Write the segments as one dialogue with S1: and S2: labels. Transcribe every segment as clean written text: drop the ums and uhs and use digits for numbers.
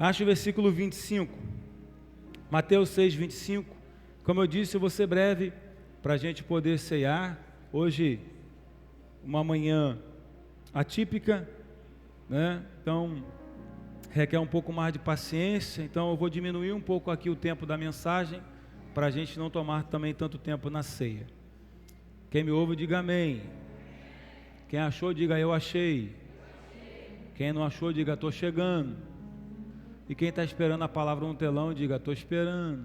S1: Ache o versículo 25, Mateus 6, 25. Como eu disse, eu vou ser breve para a gente poder ceiar. Hoje, uma manhã atípica, né? Então, requer um pouco mais de paciência. Então, eu vou diminuir um pouco aqui o tempo da mensagem, para a gente não tomar também tanto tempo na ceia. Quem me ouve, diga amém. Quem achou, diga eu achei. Quem não achou, diga estou chegando. E quem está esperando a palavra no telão, diga estou esperando.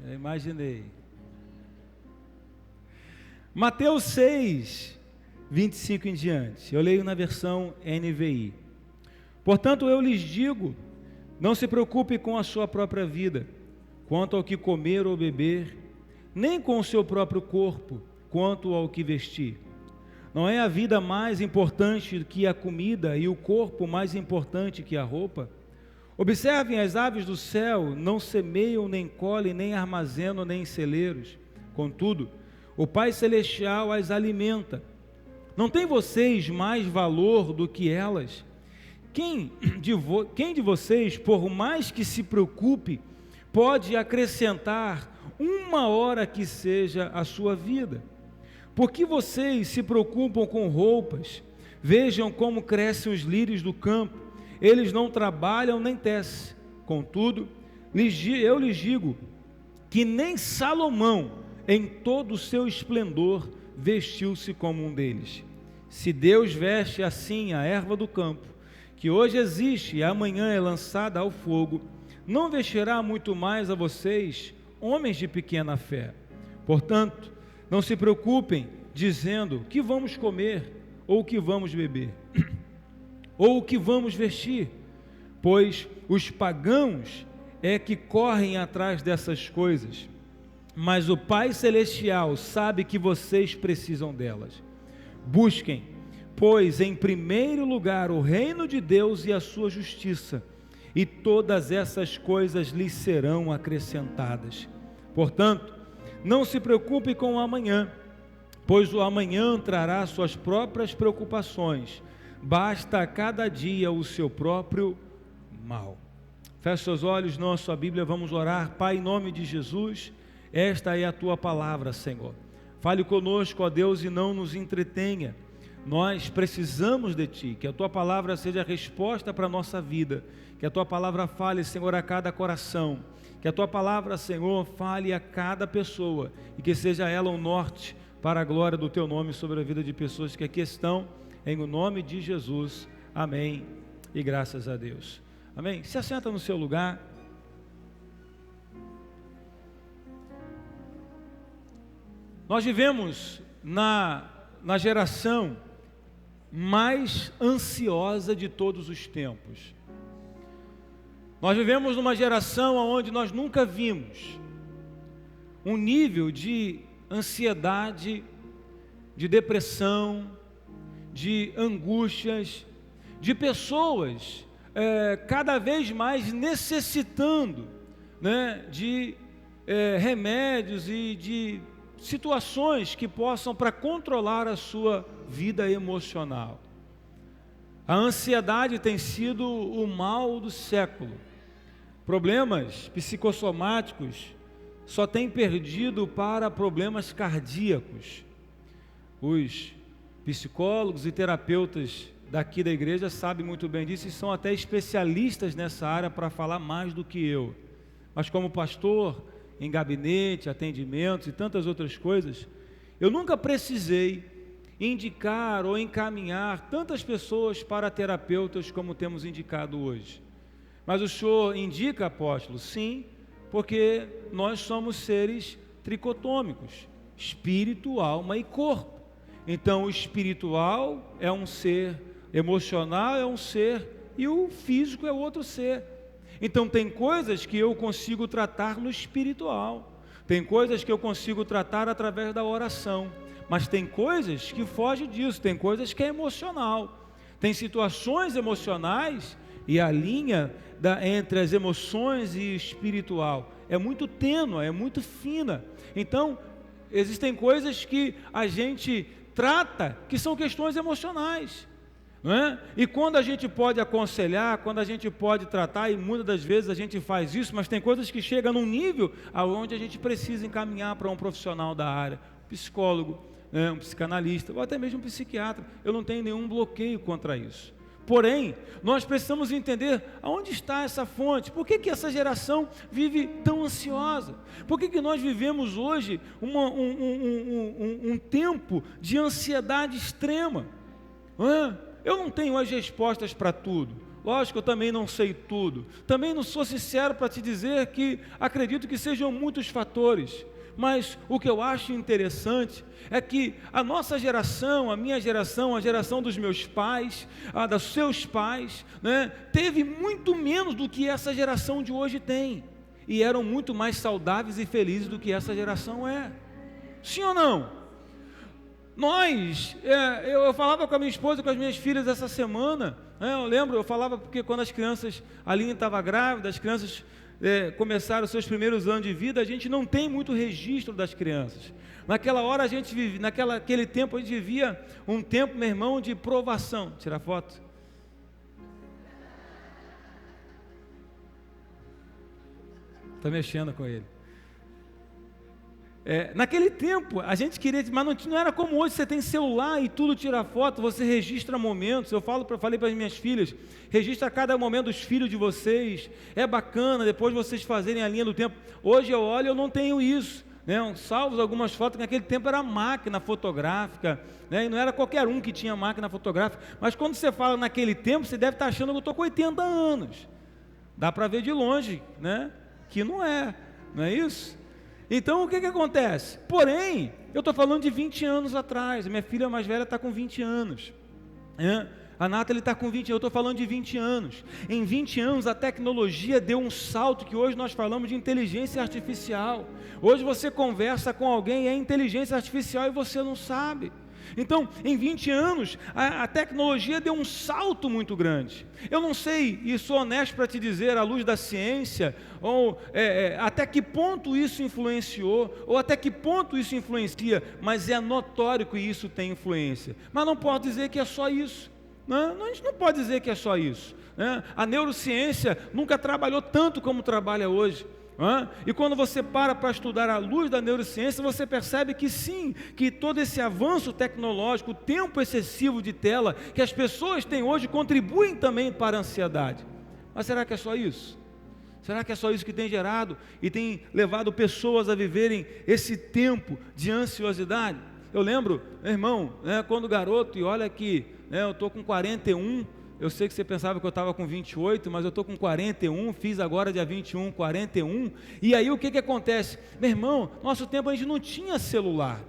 S1: Eu imaginei. Mateus 6, 25 em diante. Eu leio na versão NVI. Portanto, eu lhes digo, não se preocupe com a sua própria vida, quanto ao que comer ou beber, nem com o seu próprio corpo, quanto ao que vestir. Não é a vida mais importante que a comida e o corpo mais importante que a roupa? Observem as aves do céu, não semeiam, nem colhem, nem armazenam, nem em celeiros. Contudo, o Pai Celestial as alimenta. Não tem vocês mais valor do que elas? Quem de vocês, por mais que se preocupe, pode acrescentar uma hora que seja a sua vida? Por que vocês se preocupam com roupas? Vejam como crescem os lírios do campo. Eles não trabalham nem tecem. Contudo, eu lhes digo que nem Salomão, em todo o seu esplendor, vestiu-se como um deles. Se Deus veste assim a erva do campo, que hoje existe e amanhã é lançada ao fogo, não vestirá muito mais a vocês, homens de pequena fé. Portanto, não se preocupem, dizendo, que vamos comer, ou que vamos beber, ou o que vamos vestir, pois os pagãos é que correm atrás dessas coisas, mas o Pai Celestial sabe que vocês precisam delas. Busquem, pois, em primeiro lugar o reino de Deus e a sua justiça, e todas essas coisas lhes serão acrescentadas. Portanto, não se preocupe com o amanhã, pois o amanhã trará suas próprias preocupações. Basta a cada dia o seu próprio mal. Feche seus olhos, não a sua Bíblia, vamos orar. Pai, em nome de Jesus, esta é a tua palavra, Senhor. Fale conosco, ó Deus, e não nos entretenha. Nós precisamos de Ti, que a Tua palavra seja a resposta para a nossa vida, que a Tua palavra fale, Senhor, a cada coração, que a Tua palavra, Senhor, fale a cada pessoa, e que seja ela um norte para a glória do Teu nome sobre a vida de pessoas que aqui estão, em o nome de Jesus, amém, e graças a Deus, amém. Se assenta no seu lugar. Nós vivemos na geração mais ansiosa de todos os tempos. Nós vivemos numa geração onde nós nunca vimos um nível de ansiedade, de depressão, de angústias, de pessoas cada vez mais necessitando, né, de remédios e de situações que possam para controlar a sua vida emocional. A ansiedade tem sido o mal do século. Problemas psicossomáticos só têm perdido para problemas cardíacos. Os psicólogos e terapeutas daqui da igreja sabem muito bem disso e são até especialistas nessa área para falar mais do que eu. Mas como pastor, em gabinete, atendimentos e tantas outras coisas, eu nunca precisei indicar ou encaminhar tantas pessoas para terapeutas como temos indicado hoje. Mas o senhor indica, apóstolo? Sim, porque nós somos seres tricotômicos, espírito, alma e corpo. Então o espiritual é um ser, emocional é um ser e o físico é outro ser. Então tem coisas que eu consigo tratar no espiritual, tem coisas que eu consigo tratar através da oração, mas tem coisas que fogem disso, tem coisas que é emocional, tem situações emocionais e a linha entre as emoções e espiritual é muito tênue, é muito fina. Então existem coisas que a gente trata que são questões emocionais. não é? E quando a gente pode aconselhar, quando a gente pode tratar, e muitas das vezes a gente faz isso, mas tem coisas que chegam num nível aonde a gente precisa encaminhar para um profissional da área, um psicólogo, né, um psicanalista, ou até mesmo um psiquiatra. Eu não tenho nenhum bloqueio contra isso. Porém, nós precisamos entender aonde está essa fonte. Por que essa geração vive tão ansiosa? Por que nós vivemos hoje um tempo de ansiedade extrema? Eu não tenho as respostas para tudo. Lógico, eu também não sei tudo. Também não sou sincero para te dizer que acredito que sejam muitos fatores. Mas o que eu acho interessante é que a nossa geração, a minha geração, a geração dos meus pais, a dos seus pais, né, teve muito menos do que essa geração de hoje tem. E eram muito mais saudáveis e felizes do que essa geração é. Sim ou não? Eu falava com a minha esposa e com as minhas filhas essa semana, né, eu falava porque quando as crianças, a Aline estava grávida, as crianças começaram os seus primeiros anos de vida, a gente não tem muito registro das crianças. Naquela hora a gente vivia, naquele tempo a gente vivia um tempo, meu irmão, de provação. Tirar foto? Está mexendo com ele. Naquele tempo a gente queria, mas não era como hoje, você tem celular e tudo tira foto, você registra momentos. Eu falei para as minhas filhas, registra cada momento dos filhos de vocês, é bacana, depois vocês fazerem a linha do tempo. Hoje eu olho, eu não tenho isso, né? Salvo algumas fotos, que naquele tempo era máquina fotográfica, né? E não era qualquer um que tinha máquina fotográfica, mas quando você fala naquele tempo, você deve estar achando que eu estou com 80 anos, dá para ver de longe, né? Que não é isso? Então o que acontece? Porém, eu estou falando de 20 anos atrás, a minha filha mais velha está com 20 anos, a Nathalie está com 20 anos, eu estou falando de 20 anos, em 20 anos a tecnologia deu um salto que hoje nós falamos de inteligência artificial. Hoje você conversa com alguém, é inteligência artificial e você não sabe. Então, em 20 anos, a tecnologia deu um salto muito grande. Eu não sei, e sou honesto para te dizer, à luz da ciência, ou até que ponto isso influenciou, ou até que ponto isso influencia, mas é notório que isso tem influência. Mas não posso dizer que é só isso. Não, a gente não pode dizer que é só isso, né? A neurociência nunca trabalhou tanto como trabalha hoje. E quando você para estudar à luz da neurociência, você percebe que sim, que todo esse avanço tecnológico, o tempo excessivo de tela que as pessoas têm hoje contribuem também para a ansiedade. Mas será que é só isso? Será que é só isso que tem gerado e tem levado pessoas a viverem esse tempo de ansiosidade? Eu lembro, meu irmão, quando garoto, e olha que eu estou com 41. Eu sei que você pensava que eu estava com 28, mas eu estou com 41, fiz agora dia 21, 41, e aí o que acontece? Meu irmão, nosso tempo a gente não tinha celular,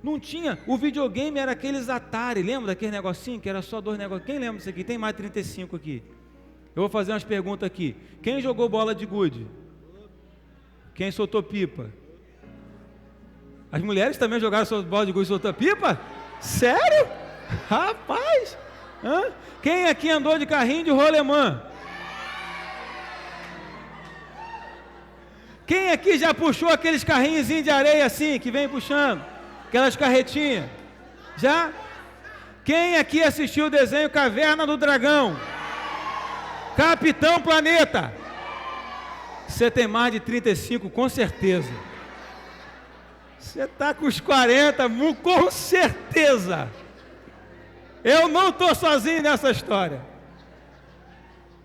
S1: não tinha, o videogame era aqueles Atari, lembra daquele negocinho que era só 2 negócios? Quem lembra disso aqui? Tem mais de 35 aqui. Eu vou fazer umas perguntas aqui. Quem jogou bola de gude? Quem soltou pipa? As mulheres também jogaram bola de gude e soltou pipa? Sério? Rapaz! Quem aqui andou de carrinho de rolemã? Quem aqui já puxou aqueles carrinhos de areia assim, que vem puxando? Aquelas carretinhas? Já? Quem aqui assistiu o desenho Caverna do Dragão? Capitão Planeta? Você tem mais de 35, com certeza. Você está com os 40, com certeza. Eu não estou sozinho nessa história.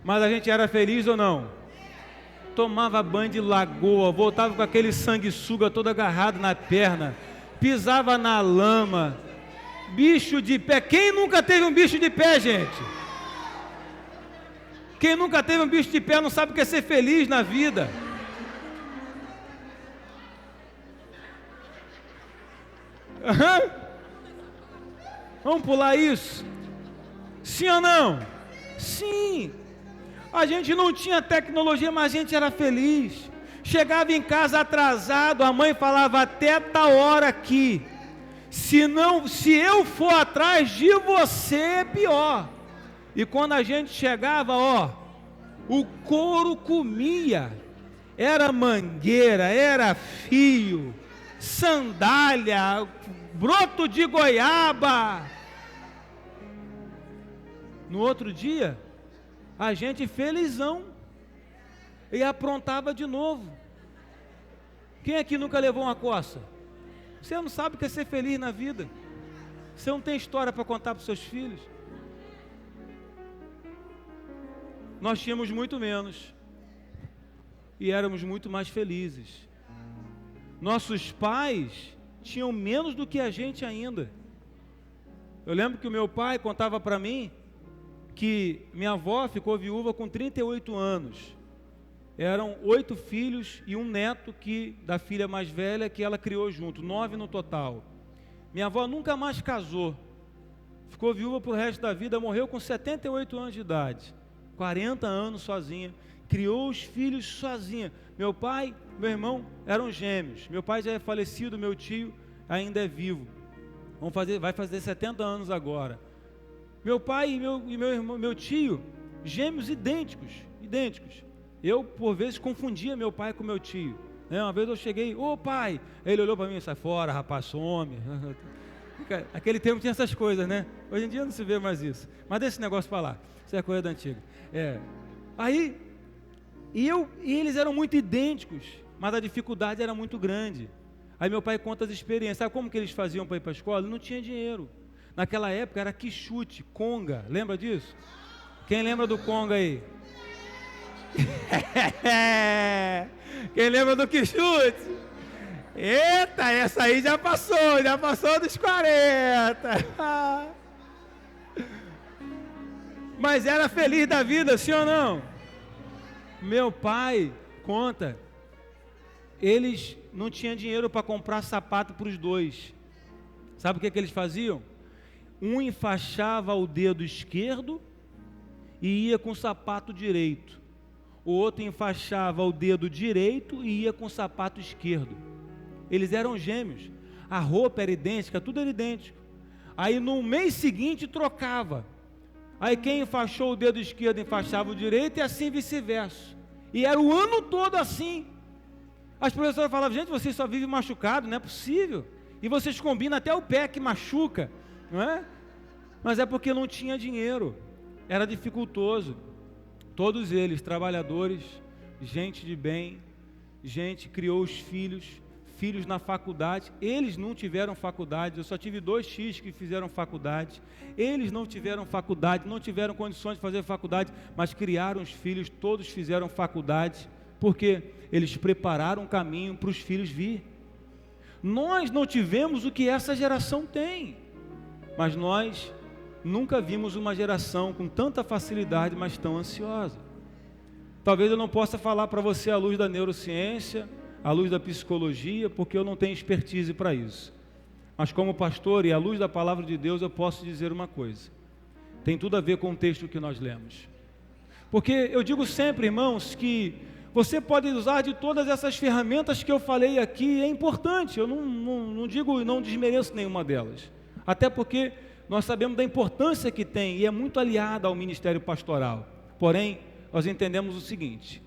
S1: Mas a gente era feliz ou não? Tomava banho de lagoa, voltava com aquele sanguessuga todo agarrado na perna, pisava na lama, bicho de pé. Quem nunca teve um bicho de pé, gente? Quem nunca teve um bicho de pé não sabe o que é ser feliz na vida. Vamos pular isso? Sim ou não? Sim. A gente não tinha tecnologia, mas a gente era feliz. Chegava em casa atrasado, a mãe falava até tal hora aqui. Se eu for atrás de você, é pior. E quando a gente chegava, o couro comia. Era mangueira, era fio, sandália, broto de goiaba. No outro dia, a gente felizão e aprontava de novo. Quem aqui nunca levou uma coça? Você não sabe o que é ser feliz na vida. Você não tem história para contar para os seus filhos. Nós tínhamos muito menos e éramos muito mais felizes. Nossos pais tinham menos do que a gente ainda. Eu lembro que o meu pai contava para mim que minha avó ficou viúva com 38 anos. Eram 8 filhos e um neto da filha mais velha que ela criou junto, 9 no total. Minha avó nunca mais casou. Ficou viúva pro resto da vida, morreu com 78 anos de idade. 40 anos sozinha. Criou os filhos sozinha. Meu pai, meu irmão eram gêmeos. Meu pai já é falecido, meu tio ainda é vivo. Vai fazer 70 anos agora. Meu pai e meu tio, gêmeos idênticos. Eu, por vezes, confundia meu pai com meu tio. Uma vez eu cheguei, ô pai, ele olhou para mim, sai fora, rapaz, some. Aquele tempo tinha essas coisas, né? Hoje em dia não se vê mais isso. Mas deixa esse negócio para lá, isso é coisa da antiga. Aí, e eles eram muito idênticos, mas a dificuldade era muito grande. Aí meu pai conta as experiências. Sabe como que eles faziam para ir para a escola? Ele não tinha dinheiro. Naquela época era quichute, conga, lembra disso? Quem lembra do conga aí? Quem lembra do quichute? Eita, essa aí já passou dos 40. Mas era feliz da vida, sim ou não? Meu pai conta, eles não tinham dinheiro para comprar sapato para os dois. Sabe o que eles faziam? Um enfaixava o dedo esquerdo e ia com o sapato direito. O outro enfaixava o dedo direito e ia com o sapato esquerdo. Eles eram gêmeos. A roupa era idêntica, tudo era idêntico. Aí no mês seguinte trocava. Aí quem enfaixou o dedo esquerdo enfaixava o direito e assim vice-versa. E era o ano todo assim. As professoras falavam, gente, vocês só vivem machucado, não é possível. E vocês combinam até o pé que machuca, não é? Mas é porque não tinha dinheiro. Era dificultoso. Todos eles, trabalhadores, gente de bem, gente criou os filhos na faculdade. Eles não tiveram faculdade. Eu só tive 2 tios que fizeram faculdade. Eles não tiveram faculdade, não tiveram condições de fazer faculdade, mas criaram os filhos, todos fizeram faculdade, porque eles prepararam um caminho para os filhos vir. Nós não tivemos o que essa geração tem, mas nós nunca vimos uma geração com tanta facilidade, mas tão ansiosa. Talvez eu não possa falar para você à luz da neurociência, à luz da psicologia, porque eu não tenho expertise para isso. Mas como pastor e à luz da palavra de Deus, eu posso dizer uma coisa. Tem tudo a ver com o texto que nós lemos. Porque eu digo sempre, irmãos, que você pode usar de todas essas ferramentas que eu falei aqui, é importante. Eu não digo e não desmereço nenhuma delas. Até porque nós sabemos da importância que tem e é muito aliada ao ministério pastoral. Porém, nós entendemos o seguinte,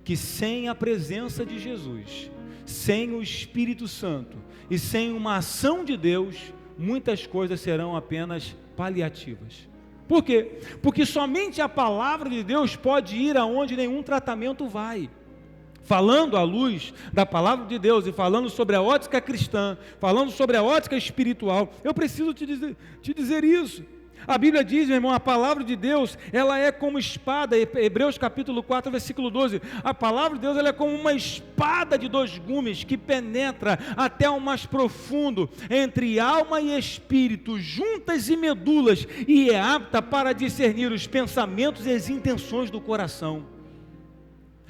S1: que sem a presença de Jesus, sem o Espírito Santo e sem uma ação de Deus, muitas coisas serão apenas paliativas. Por quê? Porque somente a palavra de Deus pode ir aonde nenhum tratamento vai. Falando à luz da palavra de Deus e falando sobre a ótica cristã, falando sobre a ótica espiritual, eu preciso te dizer isso. A Bíblia diz, meu irmão, a palavra de Deus, ela é como espada, Hebreus capítulo 4, versículo 12, a palavra de Deus, ela é como uma espada de 2 gumes, que penetra até o mais profundo, entre alma e espírito, juntas e medulas, e é apta para discernir os pensamentos e as intenções do coração.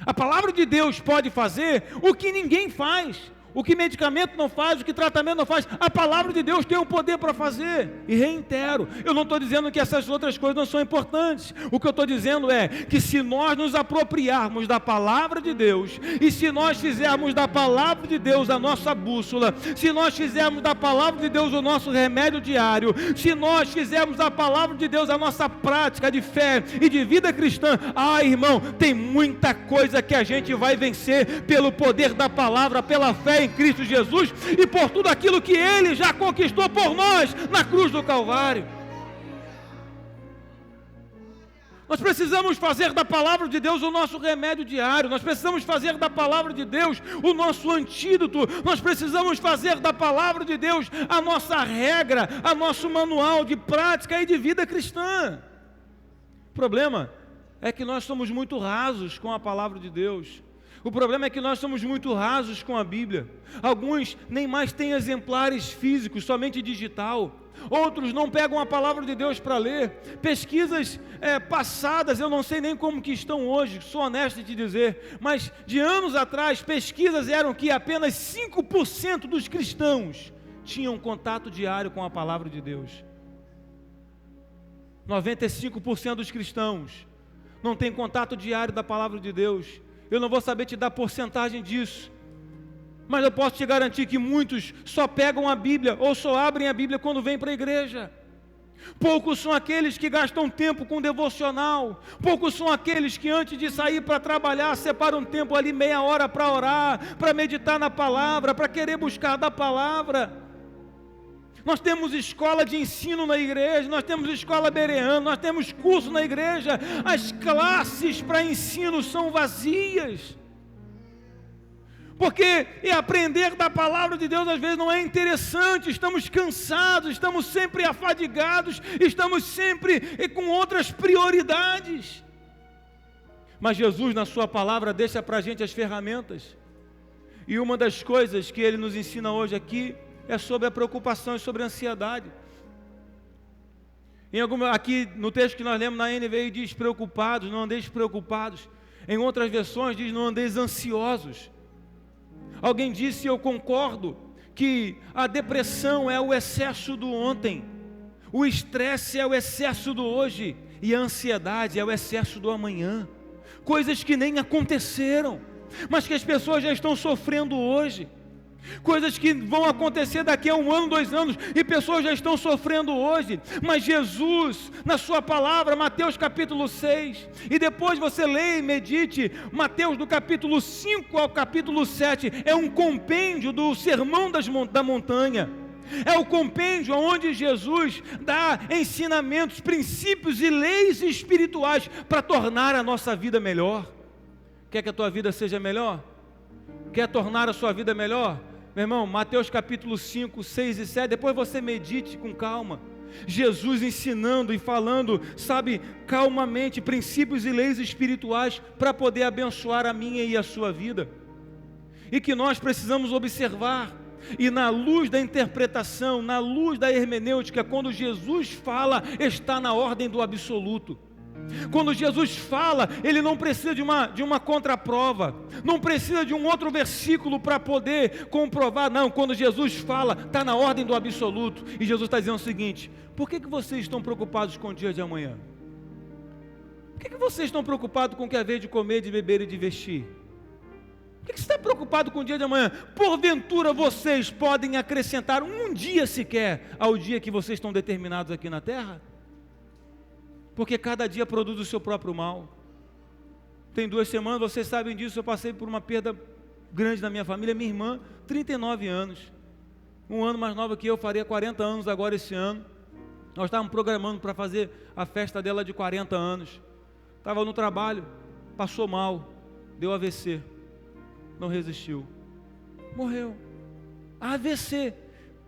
S1: A palavra de Deus pode fazer o que ninguém faz, o que medicamento não faz, o que tratamento não faz. A palavra de Deus tem o poder para fazer. E reitero, eu não estou dizendo que essas outras coisas não são importantes. O que eu estou dizendo é que se nós nos apropriarmos da palavra de Deus, e se nós fizermos da palavra de Deus a nossa bússola, se nós fizermos da palavra de Deus o nosso remédio diário, se nós fizermos da palavra de Deus a nossa prática de fé e de vida cristã, irmão, tem muita coisa que a gente vai vencer pelo poder da palavra, pela fé em Cristo Jesus e por tudo aquilo que Ele já conquistou por nós na cruz do Calvário. Nós precisamos fazer da palavra de Deus o nosso remédio diário. Nós precisamos fazer da palavra de Deus o nosso antídoto. Nós precisamos fazer da palavra de Deus a nossa regra, a nosso manual de prática e de vida cristã. O problema é que nós somos muito rasos com a palavra de Deus. O problema é que nós somos muito rasos com a Bíblia. Alguns nem mais têm exemplares físicos, somente digital. Outros não pegam a palavra de Deus para ler. Pesquisas passadas, eu não sei nem como que estão hoje, sou honesto em te dizer, mas de anos atrás, pesquisas eram que apenas 5% dos cristãos tinham contato diário com a palavra de Deus. 95% dos cristãos não têm contato diário da palavra de Deus. Eu não vou saber te dar porcentagem disso, mas eu posso te garantir que muitos só pegam a Bíblia ou só abrem a Bíblia quando vêm para a igreja. Poucos são aqueles que gastam tempo com devocional. Poucos são aqueles que antes de sair para trabalhar separam um tempo ali, meia hora para orar, para meditar na palavra, para querer buscar da palavra. Nós temos escola de ensino na igreja, nós temos escola bereana, nós temos curso na igreja. As classes para ensino são vazias. Porque aprender da palavra de Deus às vezes não é interessante, estamos cansados, estamos sempre afadigados, estamos sempre com outras prioridades. Mas Jesus, na sua palavra, deixa para a gente as ferramentas. E uma das coisas que Ele nos ensina hoje aqui é sobre a preocupação e sobre a ansiedade. Aqui no texto que nós lemos na NVI diz preocupados, não andeis preocupados. Em outras versões diz não andeis ansiosos. Alguém disse, eu concordo, que a depressão é o excesso do ontem, o estresse é o excesso do hoje, e a ansiedade é o excesso do amanhã. Coisas que nem aconteceram, mas que as pessoas já estão sofrendo hoje. Coisas que vão acontecer daqui a 1 ano, 2 anos, e pessoas já estão sofrendo hoje. Mas Jesus, na sua palavra, Mateus capítulo 6, e depois você leia e medite Mateus do capítulo 5 ao capítulo 7, é um compêndio do sermão da montanha. É o compêndio onde Jesus dá ensinamentos, princípios e leis espirituais para tornar a nossa vida melhor. Quer que a tua vida seja melhor? Quer tornar a sua vida melhor? Meu irmão, Mateus capítulo 5, 6 e 7, depois você medite com calma. Jesus ensinando e falando, sabe, calmamente, princípios e leis espirituais para poder abençoar a minha e a sua vida. E que nós precisamos observar, e na luz da interpretação, na luz da hermenêutica, quando Jesus fala, está na ordem do absoluto. Quando Jesus fala, Ele não precisa de uma contraprova, não precisa de um outro versículo para poder comprovar, não. Quando Jesus fala, está na ordem do absoluto. E Jesus está dizendo o seguinte: por que vocês estão preocupados com o dia de amanhã? Por que vocês estão preocupados com o que é haver de comer, de beber e de vestir? Por que você está preocupado com o dia de amanhã? Porventura vocês podem acrescentar um dia sequer ao dia que vocês estão determinados aqui na terra? Porque cada dia produz o seu próprio mal. Tem 2 semanas, vocês sabem disso, eu passei por uma perda grande na minha família. Minha irmã, 39 anos, 1 ano mais nova que eu, faria 40 anos agora esse ano. Nós estávamos programando para fazer a festa dela de 40 anos. Estava no trabalho, passou mal, deu AVC, não resistiu, morreu. AVC.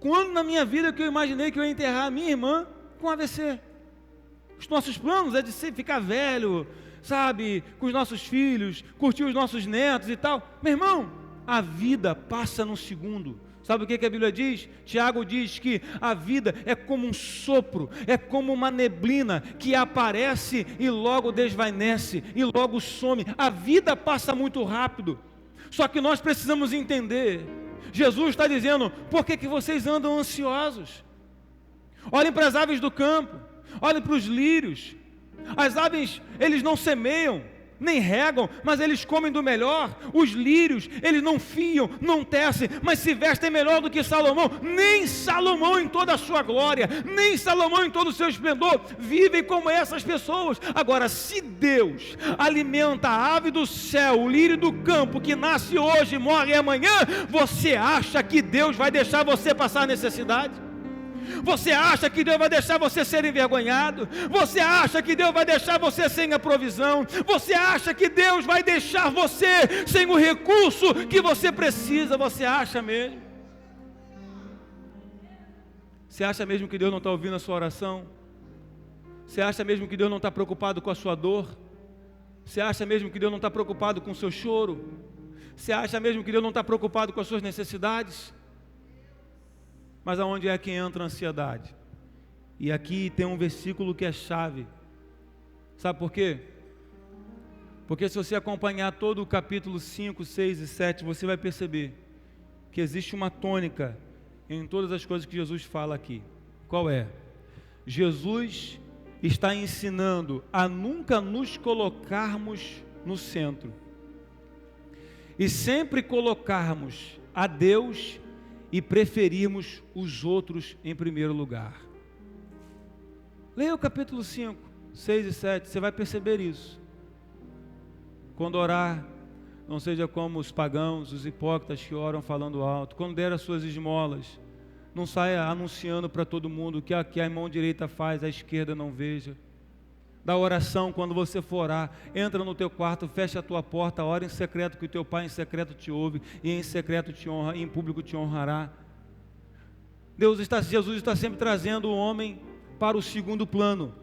S1: Quando na minha vida que eu imaginei que eu ia enterrar a minha irmã com AVC? Os nossos planos é de ficar velho, sabe, com os nossos filhos, curtir os nossos netos e tal. Meu irmão, a vida passa num segundo. Sabe o que a Bíblia diz? Tiago diz que a vida é como um sopro, é como uma neblina que aparece e logo desvanece e logo some. A vida passa muito rápido. Só que nós precisamos entender. Jesus está dizendo: por que vocês andam ansiosos? Olhem para as aves do campo. Olhem para os lírios. As aves, eles não semeiam, nem regam, mas eles comem do melhor. Os lírios, eles não fiam, não tecem, mas se vestem melhor do que Salomão. Nem Salomão em toda a sua glória, nem Salomão em todo o seu esplendor vivem como essas pessoas. Agora, se Deus alimenta a ave do céu, o lírio do campo, que nasce hoje e morre amanhã, você acha que Deus vai deixar você passar necessidade? Você acha que Deus vai deixar você ser envergonhado? Você acha que Deus vai deixar você sem a provisão? Você acha que Deus vai deixar você sem o recurso que você precisa? Você acha mesmo? Você acha mesmo que Deus não está ouvindo a sua oração? Você acha mesmo que Deus não está preocupado com a sua dor? Você acha mesmo que Deus não está preocupado com o seu choro? Você acha mesmo que Deus não está preocupado com as suas necessidades? Mas aonde é que entra a ansiedade? E aqui tem um versículo que é chave. Sabe por quê? Porque se você acompanhar todo o capítulo 5, 6 e 7, você vai perceber que existe uma tônica em todas as coisas que Jesus fala aqui. Qual é? Jesus está ensinando a nunca nos colocarmos no centro e sempre colocarmos a Deus e preferirmos os outros em primeiro lugar. Leia o capítulo 5, 6 e 7, você vai perceber isso. Quando orar, não seja como os pagãos, os hipócritas que oram falando alto. Quando der as suas esmolas, não saia anunciando para todo mundo o que a mão direita faz, a esquerda não veja. Da oração, quando você for orar, entra no teu quarto, fecha a tua porta, ora em secreto, que o teu pai em secreto te ouve, e em secreto te honra, e em público te honrará. Jesus está sempre trazendo o homem para o segundo plano.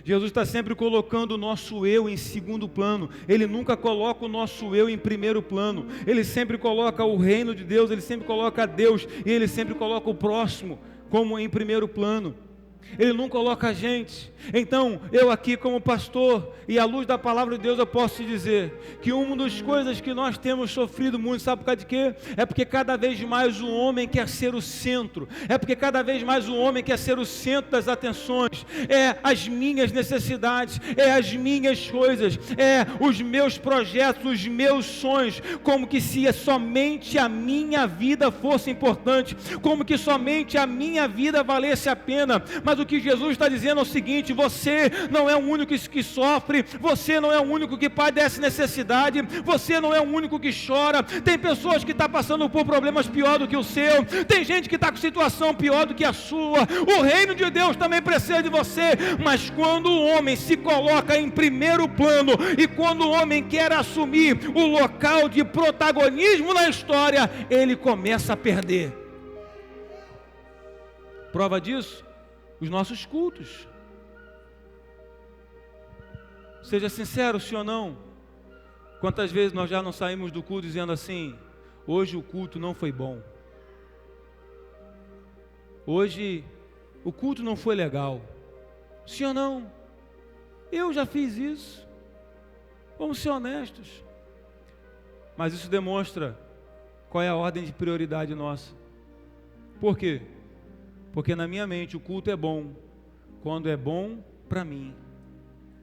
S1: Jesus está sempre colocando o nosso eu em segundo plano. Ele nunca coloca o nosso eu em primeiro plano. Ele sempre coloca o reino de Deus, ele sempre coloca Deus, e ele sempre coloca o próximo como em primeiro plano. Ele não coloca a gente. Então, eu aqui como pastor, e à luz da palavra de Deus, eu posso te dizer que uma das coisas que nós temos sofrido muito, sabe por causa de quê? É porque cada vez mais o homem quer ser o centro. É porque cada vez mais o homem quer ser o centro das atenções. É as minhas necessidades, é as minhas coisas, é os meus projetos, os meus sonhos, como que se somente a minha vida fosse importante, como que somente a minha vida valesse a pena. Mas o que Jesus está dizendo é o seguinte: você não é o único que sofre, você não é o único que padece necessidade, você não é o único que chora. Tem pessoas que estão passando por problemas pior do que o seu, tem gente que está com situação pior do que a sua. O reino de Deus também precisa de você, mas quando o homem se coloca em primeiro plano, e quando o homem quer assumir o local de protagonismo na história, ele começa a perder. Prova disso? Os nossos cultos. Seja sincero, sim ou não? Quantas vezes nós já não saímos do culto dizendo assim: hoje o culto não foi bom, hoje o culto não foi legal. Sim ou não? Eu já fiz isso. Vamos ser honestos. Mas isso demonstra qual é a ordem de prioridade nossa. Por quê? Porque na minha mente o culto é bom quando é bom para mim.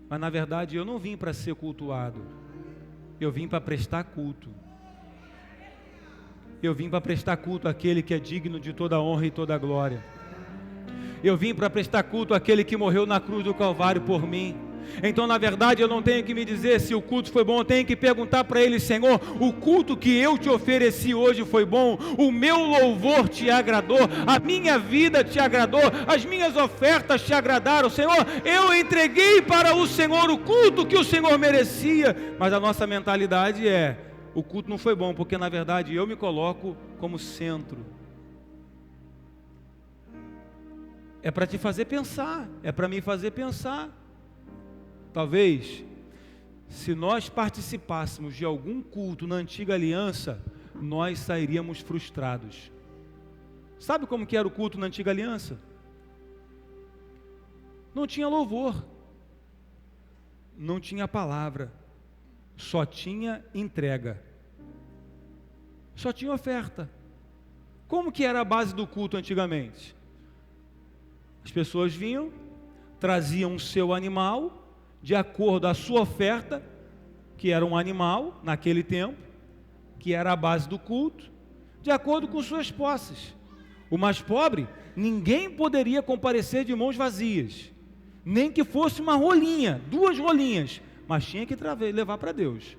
S1: Mas na verdade eu não vim para ser cultuado. Eu vim para prestar culto. Eu vim para prestar culto àquele que é digno de toda a honra e toda a glória. Eu vim para prestar culto àquele que morreu na cruz do Calvário por mim. Então, na verdade, eu não tenho que me dizer se o culto foi bom, eu tenho que perguntar para Ele: Senhor, o culto que eu te ofereci hoje foi bom? O meu louvor te agradou? A minha vida te agradou? As minhas ofertas te agradaram? Senhor, eu entreguei para o Senhor o culto que o Senhor merecia. Mas a nossa mentalidade é: o culto não foi bom, porque na verdade eu me coloco como centro. É para te fazer pensar, é para me fazer pensar. Talvez, se nós participássemos de algum culto na antiga aliança, nós sairíamos frustrados. Sabe como que era o culto na antiga aliança? Não tinha louvor, não tinha palavra, só tinha entrega, só tinha oferta. Como que era a base do culto antigamente? As pessoas vinham, traziam o seu animal, de acordo à sua oferta, que era um animal naquele tempo, que era a base do culto, de acordo com suas posses. O mais pobre, ninguém poderia comparecer de mãos vazias, nem que fosse uma rolinha, 2 rolinhas, mas tinha que levar para Deus.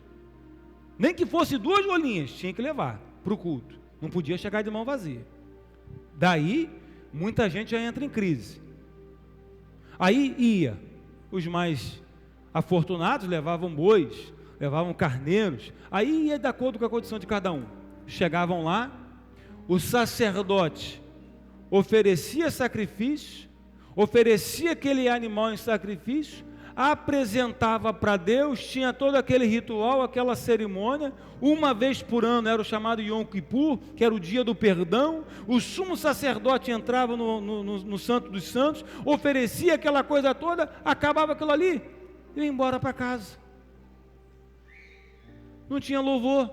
S1: Nem que fosse 2 rolinhas, tinha que levar para o culto, não podia chegar de mão vazia. Daí muita gente já entra em crise. Aí ia, os mais afortunados levavam bois, levavam carneiros, aí ia de acordo com a condição de cada um. Chegavam lá, o sacerdote oferecia sacrifício, oferecia aquele animal em sacrifício, apresentava para Deus, tinha todo aquele ritual, aquela cerimônia, uma vez por ano era o chamado Yom Kippur, que era o dia do perdão. O sumo sacerdote entrava no Santo dos Santos, oferecia aquela coisa toda, acabava aquilo ali e ia embora para casa. Não tinha louvor,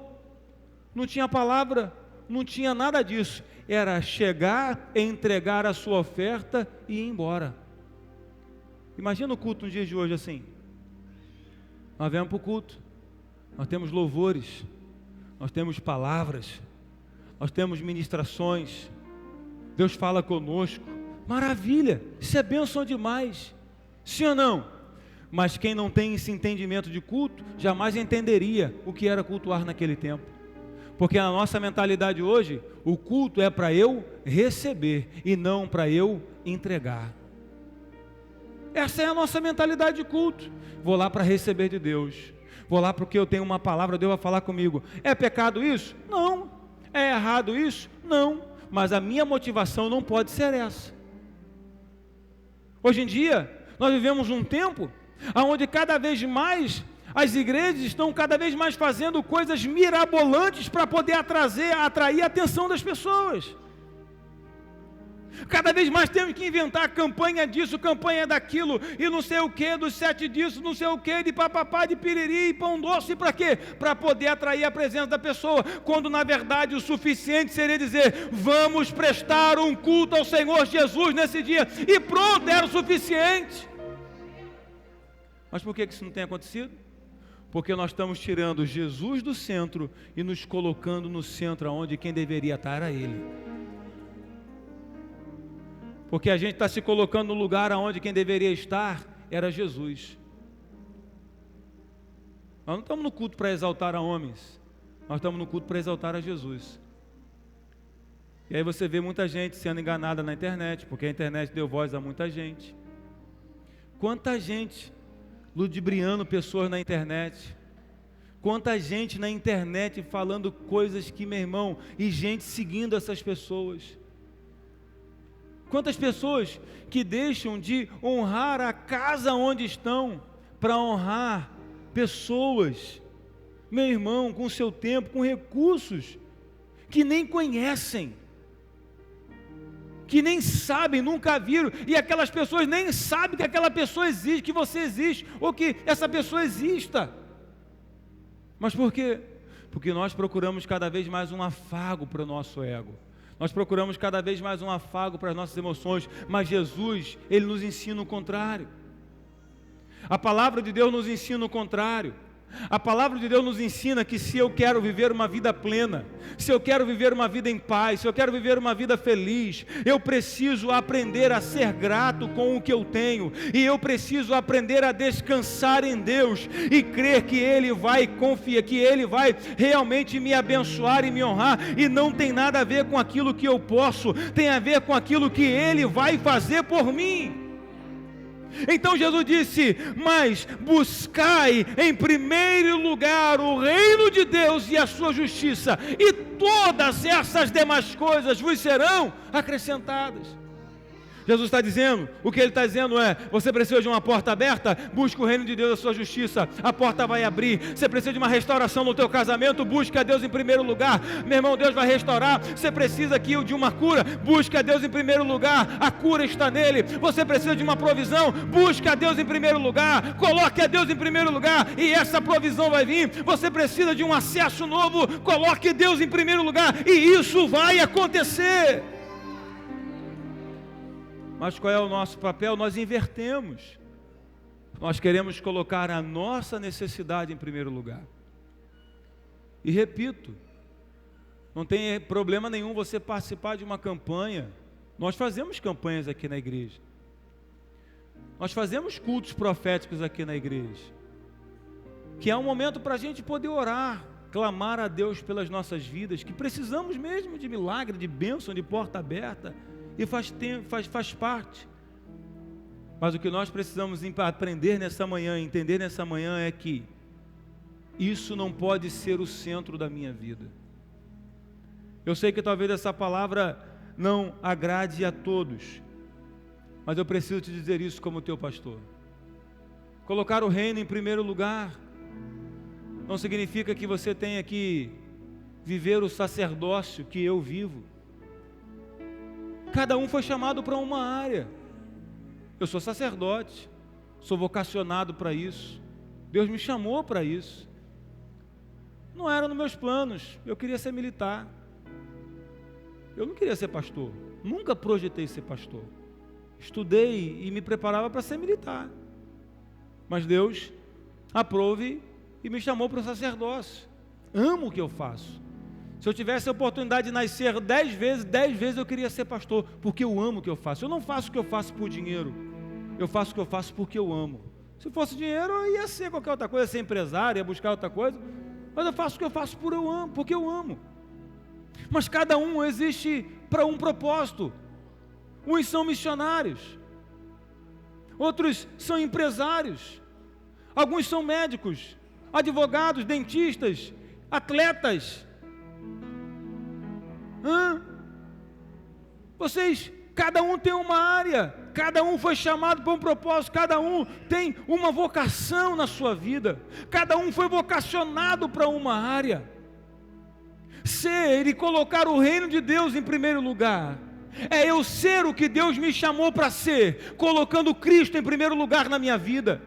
S1: não tinha palavra, não tinha nada disso, era chegar, entregar a sua oferta e ir embora. Imagina o culto nos dias de hoje assim. Nós vamos para o culto, nós temos louvores, nós temos palavras, nós temos ministrações, Deus fala conosco, maravilha, isso é bênção demais, sim ou não? Mas quem não tem esse entendimento de culto, jamais entenderia o que era cultuar naquele tempo, porque na nossa mentalidade hoje, o culto é para eu receber e não para eu entregar. Essa é a nossa mentalidade de culto. Vou lá para receber de Deus, vou lá porque eu tenho uma palavra, Deus vai falar comigo. É pecado isso? Não. É errado isso? Não. Mas a minha motivação não pode ser essa. Hoje em dia, nós vivemos um tempo onde cada vez mais as igrejas estão cada vez mais fazendo coisas mirabolantes para poder atrair a atenção das pessoas. Cada vez mais temos que inventar campanha disso, campanha daquilo, e não sei o que, dos 7 disso, não sei o que, de papapá, de piriri, e pão doce, para quê? Para poder atrair a presença da pessoa, quando na verdade o suficiente seria dizer, vamos prestar um culto ao Senhor Jesus nesse dia, e pronto, era o suficiente. Mas por que isso não tem acontecido? Porque nós estamos tirando Jesus do centro, e nos colocando no centro, onde quem deveria estar era Ele. Porque a gente está se colocando no lugar onde quem deveria estar era Jesus. Nós não estamos no culto para exaltar a homens, nós estamos no culto para exaltar a Jesus. E aí você vê muita gente sendo enganada na internet, porque a internet deu voz a muita gente. Quanta gente ludibriando pessoas na internet, quanta gente na internet falando coisas que, meu irmão, e gente seguindo essas pessoas. Quantas pessoas que deixam de honrar a casa onde estão para honrar pessoas, meu irmão, com seu tempo, com recursos que nem conhecem, que nem sabem, nunca viram, e aquelas pessoas nem sabem que aquela pessoa existe, que você existe, ou que essa pessoa exista. Mas por quê? Porque nós procuramos cada vez mais um afago para o nosso ego. Nós procuramos cada vez mais um afago para as nossas emoções, mas Jesus, Ele nos ensina o contrário. A palavra de Deus nos ensina o contrário. A palavra de Deus nos ensina que se eu quero viver uma vida plena, se eu quero viver uma vida em paz, se eu quero viver uma vida feliz, eu preciso aprender a ser grato com o que eu tenho, e eu preciso aprender a descansar em Deus, e crer que Ele vai confiar, que Ele vai realmente me abençoar e me honrar, e não tem nada a ver com aquilo que eu posso, tem a ver com aquilo que Ele vai fazer por mim. Então Jesus disse, mas buscai em primeiro lugar o reino de Deus e a sua justiça, e todas essas demais coisas vos serão acrescentadas. Jesus está dizendo, o que Ele está dizendo é, você precisa de uma porta aberta, busca o reino de Deus e a sua justiça, a porta vai abrir. Você precisa de uma restauração no teu casamento, busca a Deus em primeiro lugar, meu irmão, Deus vai restaurar. Você precisa aqui de uma cura, busca a Deus em primeiro lugar, a cura está nele. Você precisa de uma provisão, busca a Deus em primeiro lugar, coloque a Deus em primeiro lugar, e essa provisão vai vir. Você precisa de um acesso novo, coloque Deus em primeiro lugar, e isso vai acontecer. Mas qual é o nosso papel? Nós invertemos. Nós queremos colocar a nossa necessidade em primeiro lugar. E repito, não tem problema nenhum você participar de uma campanha. Nós fazemos campanhas aqui na igreja. Nós fazemos cultos proféticos aqui na igreja. Que é um momento para a gente poder orar, clamar a Deus pelas nossas vidas, que precisamos mesmo de milagre, de bênção, de porta aberta. e faz parte. Mas o que nós precisamos aprender nessa manhã, entender nessa manhã é que isso não pode ser o centro da minha vida. Eu sei que talvez essa palavra não agrade a todos, mas eu preciso te dizer isso como teu pastor. Colocar o reino em primeiro lugar não significa que você tenha que viver o sacerdócio que eu vivo. Cada um foi chamado para uma área. Eu sou sacerdote, sou vocacionado para isso. Deus me chamou para isso. Não era nos meus planos, eu queria ser militar. Eu não queria ser pastor, nunca projetei ser pastor. Estudei e me preparava para ser militar. Mas Deus aprove e me chamou para o sacerdócio. Amo o que eu faço. Se eu tivesse a oportunidade de nascer 10 vezes eu queria ser pastor, porque eu amo o que eu faço. Eu não faço o que eu faço por dinheiro, eu faço o que eu faço porque eu amo. Se fosse dinheiro, eu ia ser qualquer outra coisa, ia ser empresário, ia buscar outra coisa, mas eu faço o que eu faço porque eu amo. Mas cada um existe para um propósito. Uns são missionários, outros são empresários, alguns são médicos, advogados, dentistas, atletas. Cada um tem uma área, cada um foi chamado para um propósito, cada um tem uma vocação na sua vida, cada um foi vocacionado para uma área. Ser e colocar o reino de Deus em primeiro lugar é eu ser o que Deus me chamou para ser, colocando Cristo em primeiro lugar na minha vida.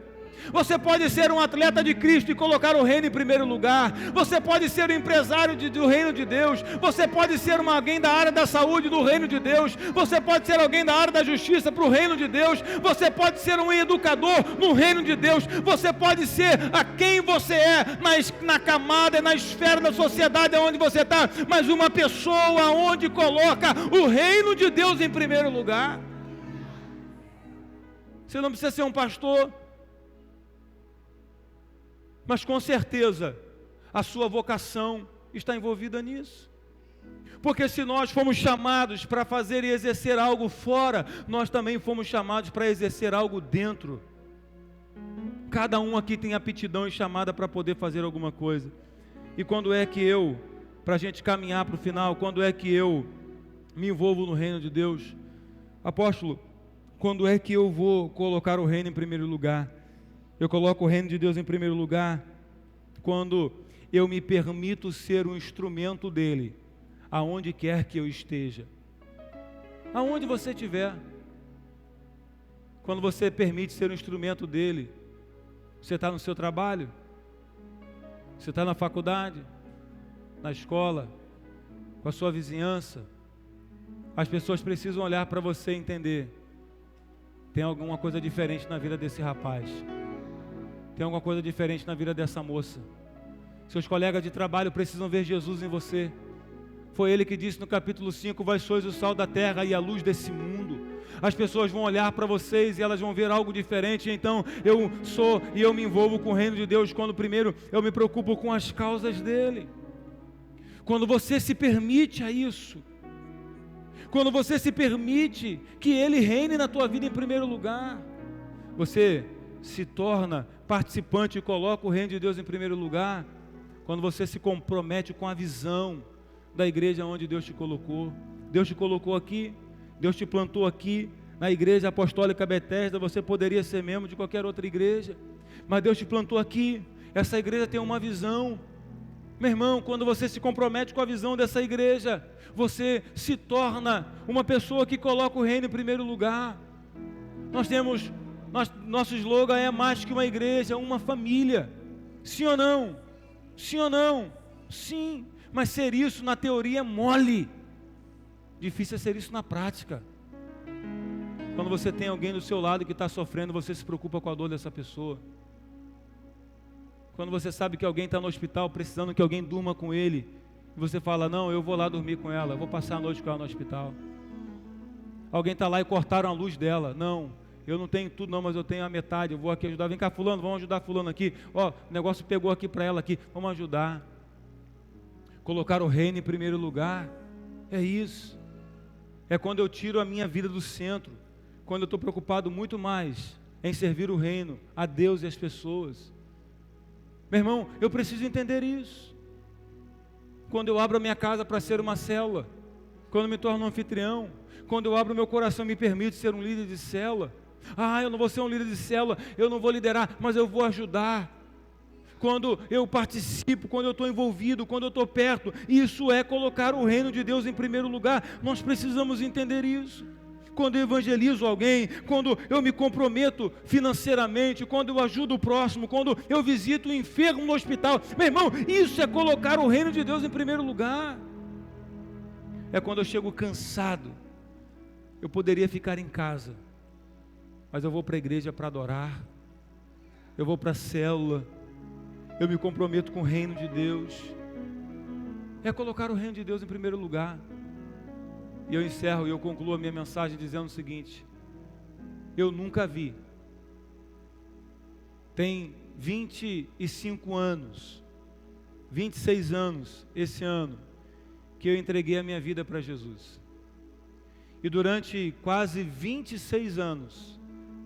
S1: Você pode ser um atleta de Cristo e colocar o reino em primeiro lugar. Você pode ser um empresário do reino de Deus. Você pode ser alguém da área da saúde do reino de Deus. Você pode ser alguém da área da justiça para o reino de Deus. Você pode ser um educador no reino de Deus. Você pode ser a quem você é na camada, na esfera da sociedade onde você está, mas uma pessoa onde coloca o reino de Deus em primeiro lugar. Você não precisa ser um pastor, mas com certeza a sua vocação está envolvida nisso. Porque se nós fomos chamados para fazer e exercer algo fora, nós também fomos chamados para exercer algo dentro. Cada um aqui tem aptidão e chamada para poder fazer alguma coisa. E quando é que para a gente caminhar para o final, quando é que eu me envolvo no reino de Deus? Apóstolo, quando é que eu vou colocar o reino em primeiro lugar? Eu coloco o reino de Deus em primeiro lugar quando eu me permito ser um instrumento dele, aonde quer que eu esteja. Aonde você estiver. Quando você permite ser um instrumento dele, você está no seu trabalho, você está na faculdade, na escola, com a sua vizinhança. As pessoas precisam olhar para você e entender: tem alguma coisa diferente na vida desse rapaz. Tem alguma coisa diferente na vida dessa moça. Seus colegas de trabalho precisam ver Jesus em você. Foi ele que disse no capítulo 5: vós sois o sal da terra e a luz desse mundo. As pessoas vão olhar para vocês e elas vão ver algo diferente. Então eu sou e eu me envolvo com o reino de Deus quando primeiro eu me preocupo com as causas dele. Quando você se permite a isso, quando você se permite que ele reine na tua vida em primeiro lugar, você se torna participante e coloca o reino de Deus em primeiro lugar quando você se compromete com a visão da igreja onde Deus te colocou. Deus te colocou aqui, Deus te plantou aqui na igreja apostólica Betesda. Você poderia ser membro de qualquer outra igreja, mas Deus te plantou aqui. Essa igreja tem uma visão. Meu irmão, quando você se compromete com a visão dessa igreja, você se torna uma pessoa que coloca o reino em primeiro lugar. Nosso slogan é mais que uma igreja, uma família. Sim ou não? Sim ou não? Sim. Mas ser isso na teoria é mole. Difícil é ser isso na prática. Quando você tem alguém do seu lado que está sofrendo, você se preocupa com a dor dessa pessoa. Quando você sabe que alguém está no hospital precisando que alguém durma com ele, e você fala: não, eu vou lá dormir com ela, eu vou passar a noite com ela no hospital. Alguém está lá e cortaram a luz dela. Não, eu não tenho tudo não, mas eu tenho a metade, eu vou aqui ajudar. Vem cá fulano, vamos ajudar fulano aqui. Ó, o negócio pegou aqui para ela aqui, vamos ajudar. Colocar o reino em primeiro lugar, é isso. É quando eu tiro a minha vida do centro, quando eu estou preocupado muito mais em servir o reino, a Deus e as pessoas. Meu irmão, eu preciso entender isso. Quando eu abro a minha casa para ser uma célula, quando eu me torno um anfitrião, quando eu abro o meu coração e me permito ser um líder de célula. Eu não vou ser um líder de célula, eu não vou liderar, mas eu vou ajudar. Quando eu participo, quando eu estou envolvido, quando eu estou perto, isso é colocar o reino de Deus em primeiro lugar. Nós precisamos entender isso. Quando eu evangelizo alguém, quando eu me comprometo financeiramente, quando eu ajudo o próximo, quando eu visito o enfermo no hospital, meu irmão, isso é colocar o reino de Deus em primeiro lugar. É quando eu chego cansado, eu poderia ficar em casa, mas eu vou para a igreja para adorar, eu vou para a célula, eu me comprometo com o reino de Deus. É colocar o reino de Deus em primeiro lugar. E eu encerro e eu concluo a minha mensagem dizendo o seguinte: eu nunca vi, tem 25 anos, 26 anos esse ano, que eu entreguei a minha vida para Jesus. E durante quase 26 anos,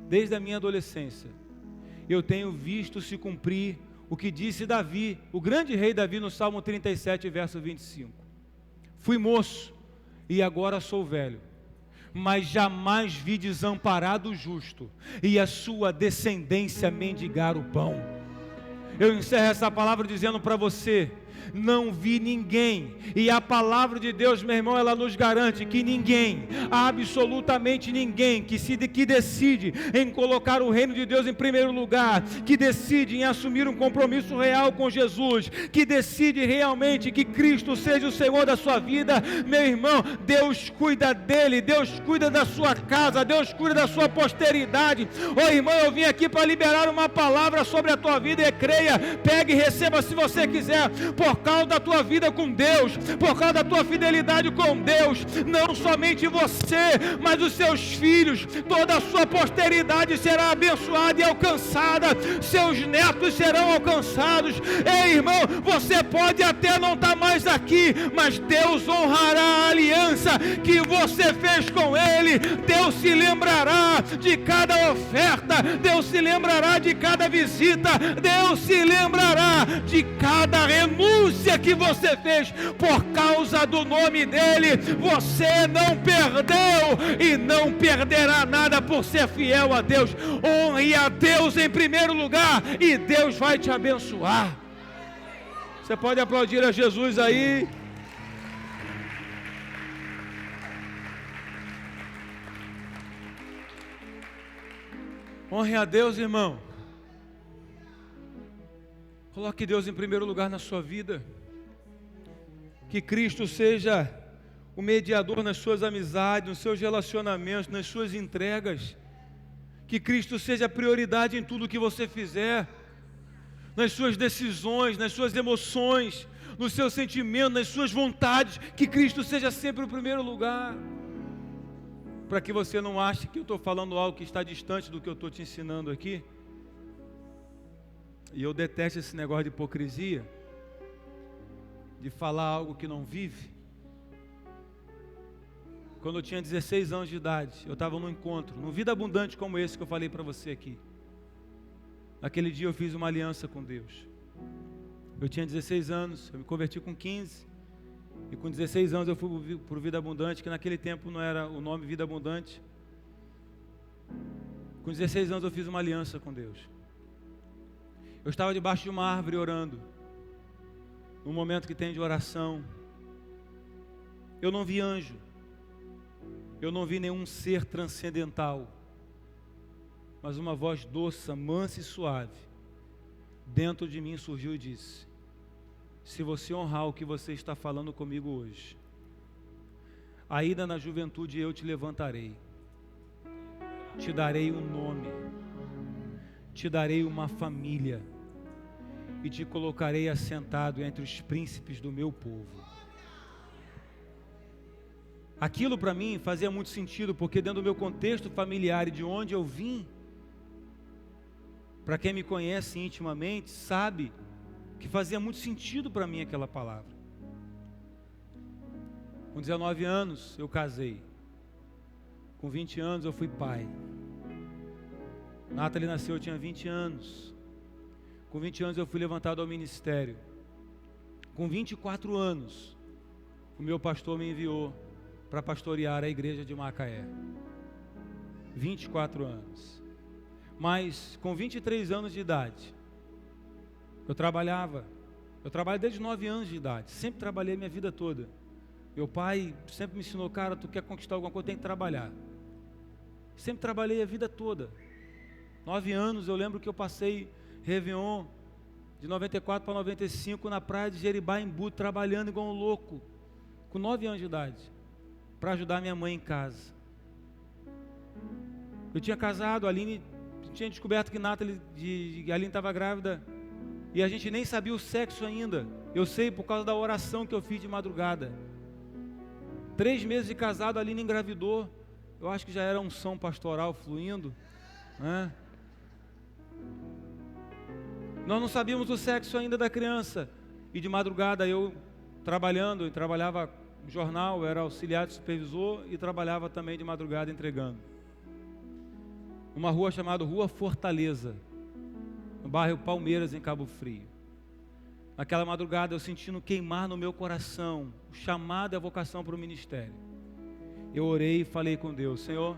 S1: desde a minha adolescência, eu tenho visto se cumprir o que disse Davi, o grande rei Davi, no Salmo 37, verso 25. Fui moço e agora sou velho, mas jamais vi desamparado o justo, e a sua descendência mendigar o pão. Eu encerro essa palavra dizendo para você: não vi ninguém, e a palavra de Deus, meu irmão, ela nos garante que ninguém, absolutamente ninguém, que decide em colocar o reino de Deus em primeiro lugar, que decide em assumir um compromisso real com Jesus, que decide realmente que Cristo seja o Senhor da sua vida, meu irmão, Deus cuida dele, Deus cuida da sua casa, Deus cuida da sua posteridade. Irmão, eu vim aqui para liberar uma palavra sobre a tua vida, e creia, pegue e receba se você quiser. Por causa da tua vida com Deus, por causa da tua fidelidade com Deus, não somente você, mas os seus filhos, toda a sua posteridade será abençoada e alcançada, seus netos serão alcançados. Ei, irmão, você pode até não estar mais aqui, mas Deus honrará a aliança que você fez com Ele. Deus se lembrará de cada oferta, Deus se lembrará de cada visita, Deus se lembrará de cada renúncia que você fez por causa do nome dele. Você não perdeu e não perderá nada por ser fiel a Deus. Honre a Deus em primeiro lugar e Deus vai te abençoar. Você pode aplaudir a Jesus aí. Honre a Deus, irmão. Coloque Deus em primeiro lugar na sua vida. Que Cristo seja o mediador nas suas amizades, nos seus relacionamentos, nas suas entregas. Que Cristo seja a prioridade em tudo que você fizer, nas suas decisões, nas suas emoções, nos seus sentimentos, nas suas vontades. Que Cristo seja sempre o primeiro lugar. Para que você não ache que eu estou falando algo que está distante do que eu estou te ensinando aqui. E eu detesto esse negócio de hipocrisia, de falar algo que não vive. Quando eu tinha 16 anos de idade, eu estava num encontro, num Vida Abundante como esse que eu falei para você aqui. Naquele dia eu fiz uma aliança com Deus. Eu tinha 16 anos, eu me converti com 15, e com 16 anos eu fui para o Vida Abundante, que naquele tempo não era o nome Vida Abundante. Com 16 anos eu fiz uma aliança com Deus. Eu estava debaixo de uma árvore orando, num momento que tem de oração. Eu não vi anjo, eu não vi nenhum ser transcendental, mas uma voz doce, mansa e suave, dentro de mim surgiu e disse: se você honrar o que você está falando comigo hoje, ainda na juventude eu te levantarei, te darei um nome, te darei uma família, e te colocarei assentado entre os príncipes do meu povo. Aquilo para mim fazia muito sentido, porque dentro do meu contexto familiar e de onde eu vim, para quem me conhece intimamente, sabe que fazia muito sentido para mim aquela palavra. Com 19 anos eu casei, Com 20 anos eu fui pai. Nathalie nasceu, eu tinha 20 anos. Com 20 anos eu fui levantado ao ministério. Com 24 anos, o meu pastor me enviou para pastorear a igreja de Macaé. 24 anos. Mas com 23 anos de idade, eu trabalho desde 9 anos de idade, sempre trabalhei minha vida toda. Meu pai sempre me ensinou, cara, tu quer conquistar alguma coisa, tem que trabalhar. Sempre trabalhei a vida toda. 9 anos, eu lembro que eu passei Réveillon de 94 para 95 na praia de Jeribá, Embu, trabalhando igual um louco, com 9 anos de idade, para ajudar minha mãe em casa. Eu tinha casado, a Aline, tinha descoberto que Nathalie, a Aline estava grávida, e a gente nem sabia o sexo ainda. Eu sei por causa da oração que eu fiz de madrugada. 3 meses de casado, a Aline engravidou. Eu acho que já era unção pastoral fluindo, né? Nós não sabíamos o sexo ainda da criança. E de madrugada eu trabalhava no jornal, era auxiliar de supervisor e trabalhava também de madrugada entregando. Uma rua chamada Rua Fortaleza, no bairro Palmeiras, em Cabo Frio. Naquela madrugada eu sentindo queimar no meu coração o chamado e a vocação para o ministério. Eu orei e falei com Deus: Senhor,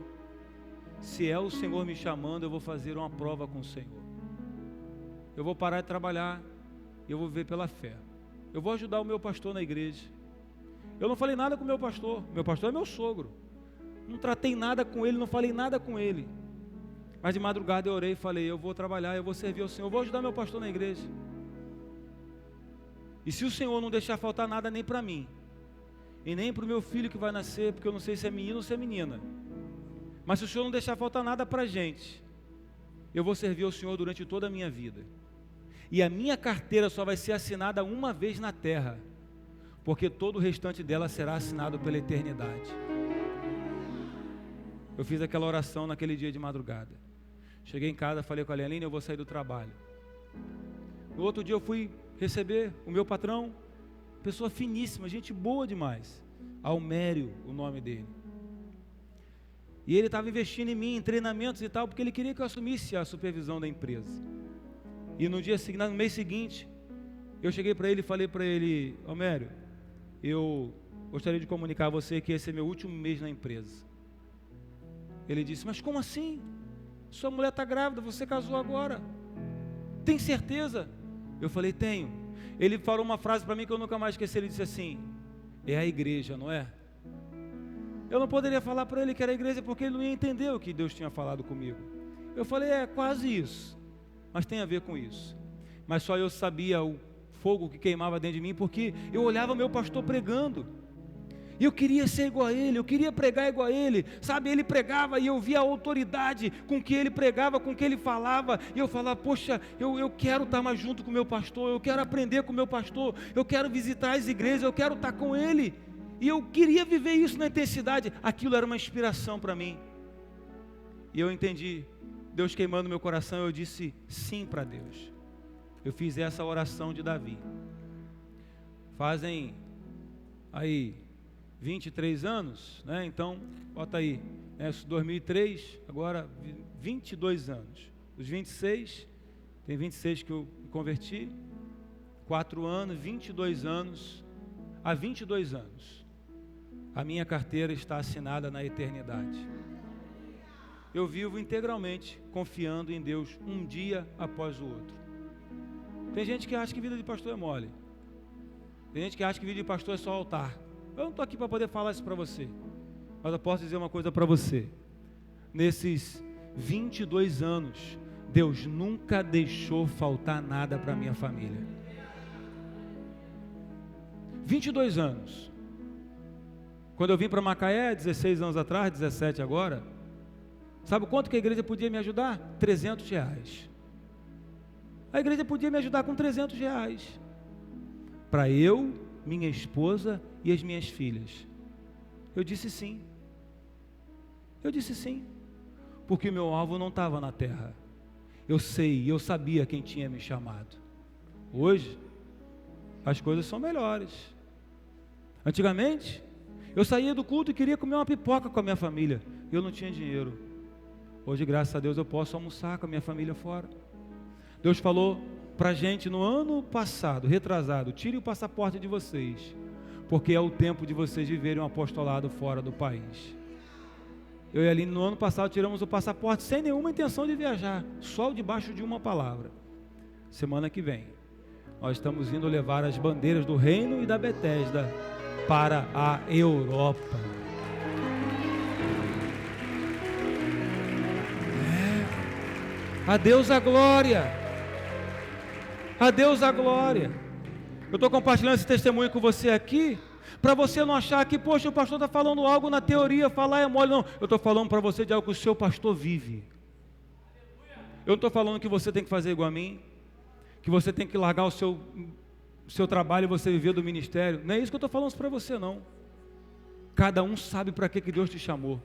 S1: se é o Senhor me chamando, eu vou fazer uma prova com o Senhor. Eu vou parar de trabalhar e eu vou viver pela fé. Eu vou ajudar o meu pastor na igreja. Eu não falei nada com o meu pastor é meu sogro. Não tratei nada com ele, não falei nada com ele. Mas de madrugada eu orei e falei: eu vou trabalhar, eu vou servir ao Senhor, eu vou ajudar meu pastor na igreja. E se o Senhor não deixar faltar nada nem para mim, e nem para o meu filho que vai nascer, porque eu não sei se é menino ou se é menina, mas se o Senhor não deixar faltar nada para a gente, eu vou servir ao Senhor durante toda a minha vida. E a minha carteira só vai ser assinada uma vez na terra, porque todo o restante dela será assinado pela eternidade. Eu fiz aquela oração naquele dia de madrugada. Cheguei em casa, falei com a Aline: eu vou sair do trabalho. No outro dia eu fui receber o meu patrão, pessoa finíssima, gente boa demais, Almério, o nome dele. E ele estava investindo em mim, em treinamentos e tal, porque ele queria que eu assumisse a supervisão da empresa. E no mês seguinte, eu cheguei para ele e falei para ele: Almério, eu gostaria de comunicar a você que esse é meu último mês na empresa. Ele disse: mas como assim? Sua mulher está grávida, você casou agora, tem certeza? Eu falei: tenho. Ele falou uma frase para mim que eu nunca mais esqueci. Ele disse assim: é a igreja, não é? Eu não poderia falar para ele que era a igreja, porque ele não ia entender o que Deus tinha falado comigo. Eu falei: é quase isso, mas tem a ver com isso. Mas só eu sabia o fogo que queimava dentro de mim, porque eu olhava meu pastor pregando, e eu queria ser igual a ele, eu queria pregar igual a ele, sabe? Ele pregava e eu via a autoridade com que ele pregava, com que ele falava, e eu falava: poxa, eu quero estar mais junto com o meu pastor, eu quero aprender com o meu pastor, eu quero visitar as igrejas, eu quero estar com ele, e eu queria viver isso na intensidade. Aquilo era uma inspiração para mim, e eu entendi, Deus queimando meu coração, eu disse sim para Deus. Eu fiz essa oração de Davi. Fazem aí 23 anos, né? Então, bota aí, né? 2003, agora 22 anos. Os 26, tem 26 que eu me converti, 4 anos, 22 anos. Há 22 anos, a minha carteira está assinada na eternidade. Eu vivo integralmente confiando em Deus, um dia após o outro. Tem gente que acha que vida de pastor é mole. Tem gente que acha que vida de pastor é só altar. Eu não estou aqui para poder falar isso para você, mas eu posso dizer uma coisa para você: nesses 22 anos, Deus nunca deixou faltar nada para a minha família. 22 anos. Quando eu vim para Macaé, 16 anos atrás, 17 agora, sabe quanto que a igreja podia me ajudar? R$300. A igreja podia me ajudar com R$300, para eu, minha esposa e as minhas filhas. Eu disse sim. Eu disse sim, porque meu alvo não estava na terra. Eu sabia quem tinha me chamado. Hoje, as coisas são melhores. Antigamente, Eu saía do culto e queria comer uma pipoca com a minha família. Eu não tinha dinheiro. Hoje, graças a Deus, eu posso almoçar com a minha família fora. Deus falou pra gente no ano passado, retrasado: tire o passaporte de vocês, porque é o tempo de vocês viverem um apostolado fora do país. Eu e a Aline, no ano passado, tiramos o passaporte sem nenhuma intenção de viajar, só debaixo de uma palavra. Semana que vem, nós estamos indo levar as bandeiras do Reino e da Betesda para a Europa. A Deus a glória. A Deus a glória. Eu estou compartilhando esse testemunho com você aqui, para você não achar que, poxa, o pastor está falando algo na teoria, falar é mole. Não, eu estou falando para você de algo que o seu pastor vive. Eu não estou falando que você tem que fazer igual a mim, que você tem que largar o seu trabalho e você viver do ministério. Não é isso que eu estou falando para você, não. Cada um sabe para que Deus te chamou.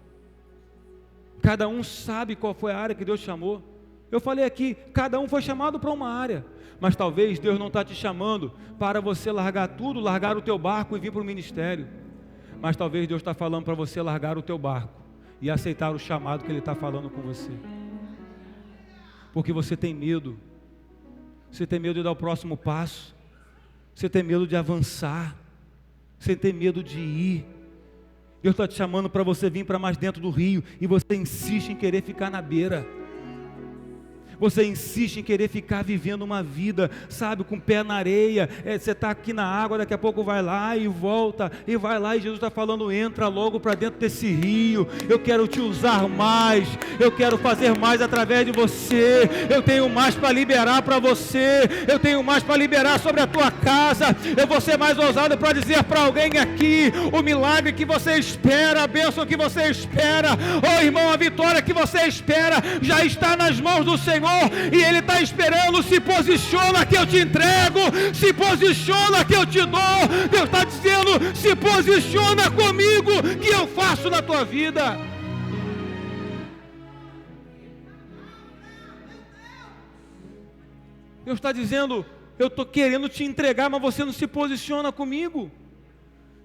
S1: Cada um sabe qual foi a área que Deus te chamou. Eu falei aqui, cada um foi chamado para uma área, mas talvez Deus não está te chamando para você largar tudo, largar o teu barco e vir para o ministério. Mas talvez Deus está falando para você largar o teu barco e aceitar o chamado que Ele está falando com você. Porque você tem medo. Você tem medo de dar o próximo passo. Você tem medo de avançar. Você tem medo de ir. Deus está te chamando para você vir para mais dentro do rio e você insiste em querer ficar na beira. Você insiste em querer ficar vivendo uma vida, sabe, com o pé na areia. Você está aqui na água, daqui a pouco vai lá e volta, e vai lá, e Jesus está falando: entra logo para dentro desse rio. Eu quero te usar mais, eu quero fazer mais através de você. Eu tenho mais para liberar para você, eu tenho mais para liberar sobre a tua casa. Eu vou ser mais ousado para dizer para alguém aqui: o milagre que você espera, a bênção que você espera, oh irmão, a vitória que você espera, já está nas mãos do Senhor. E Ele está esperando. Se posiciona que eu te entrego, se posiciona que eu te dou. Deus está dizendo: se posiciona comigo que eu faço na tua vida. Deus está dizendo: eu estou querendo te entregar, mas você não se posiciona comigo.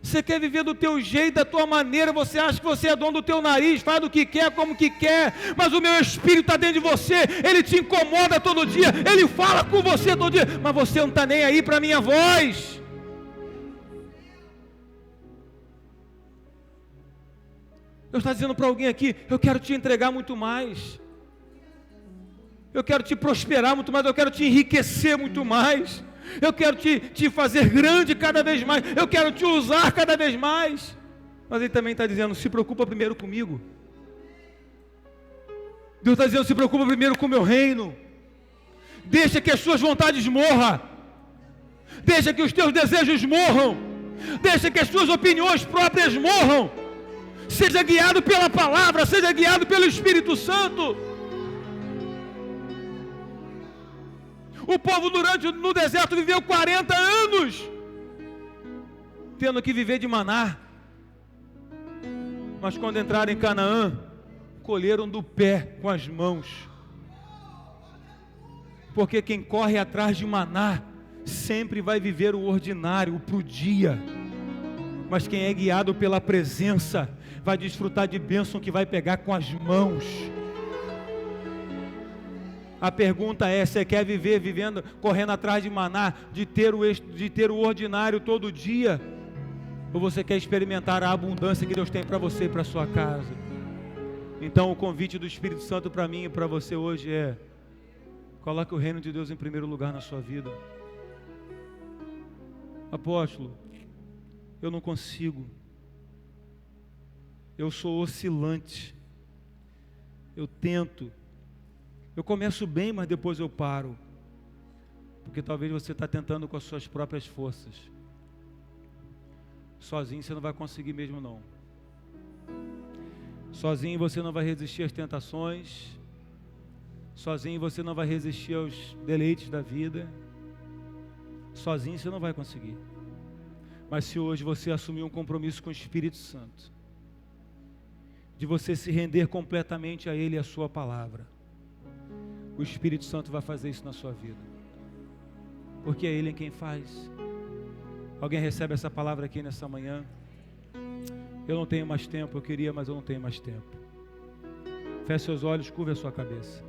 S1: Você quer viver do teu jeito, da tua maneira, você acha que você é dono do teu nariz, faz do que quer, como que quer, mas o meu Espírito está dentro de você, Ele te incomoda todo dia, Ele fala com você todo dia, mas você não está nem aí para a minha voz. Deus está dizendo para alguém aqui: eu quero te entregar muito mais, eu quero te prosperar muito mais, eu quero te enriquecer muito mais. Eu quero te fazer grande cada vez mais. Eu quero te usar cada vez mais. Mas Ele também está dizendo: se preocupa primeiro comigo. Deus está dizendo: se preocupa primeiro com o meu reino. Deixa que as suas vontades morram. Deixa que os teus desejos morram. Deixa que as suas opiniões próprias morram. Seja guiado pela palavra. Seja guiado pelo Espírito Santo. O povo no deserto viveu 40 anos, tendo que viver de maná. Mas quando entraram em Canaã, colheram do pé com as mãos. Porque quem corre atrás de maná, sempre vai viver o ordinário, o pro dia. Mas quem é guiado pela presença, vai desfrutar de bênção que vai pegar com as mãos. A pergunta é: você quer viver vivendo, correndo atrás de maná, de ter o ordinário todo dia? Ou você quer experimentar a abundância que Deus tem para você e para a sua casa? Então o convite do Espírito Santo para mim e para você hoje é: coloque o reino de Deus em primeiro lugar na sua vida. Apóstolo, eu não consigo. Eu sou oscilante. Eu tento. Eu começo bem, mas depois eu paro. Porque talvez você está tentando com as suas próprias forças. Sozinho você não vai conseguir mesmo não. Sozinho você não vai resistir às tentações. Sozinho você não vai resistir aos deleites da vida. Sozinho você não vai conseguir. Mas se hoje você assumir um compromisso com o Espírito Santo, de você se render completamente a Ele e a sua palavra, o Espírito Santo vai fazer isso na sua vida. Porque é Ele quem faz. Alguém recebe essa palavra aqui nessa manhã? Eu não tenho mais tempo, eu queria, mas eu não tenho mais tempo. Feche seus olhos, curva a sua cabeça.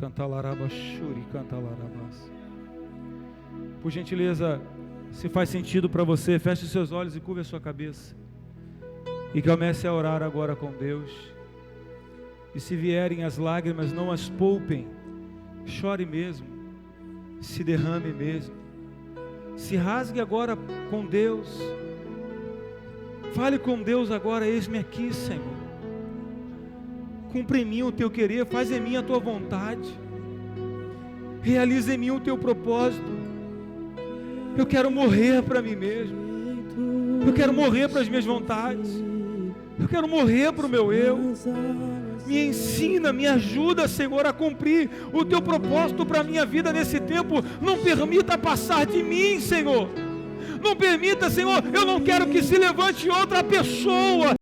S1: Canta larabashuri, canta larabas. Por gentileza, se faz sentido para você, feche os seus olhos e curva a sua cabeça. E comece a orar agora com Deus. E se vierem as lágrimas, não as poupem. Chore mesmo. Se derrame mesmo. Se rasgue agora com Deus. Fale com Deus agora: eis-me aqui, Senhor. Cumpre em mim o teu querer, faz em mim a tua vontade. Realiza em mim o teu propósito. Eu quero morrer para mim mesmo. Eu quero morrer para as minhas vontades. Eu quero morrer para o meu eu. Me ensina, me ajuda, Senhor, a cumprir o teu propósito para a minha vida nesse tempo. Não permita passar de mim, Senhor. Não permita, Senhor, eu não quero que se levante outra pessoa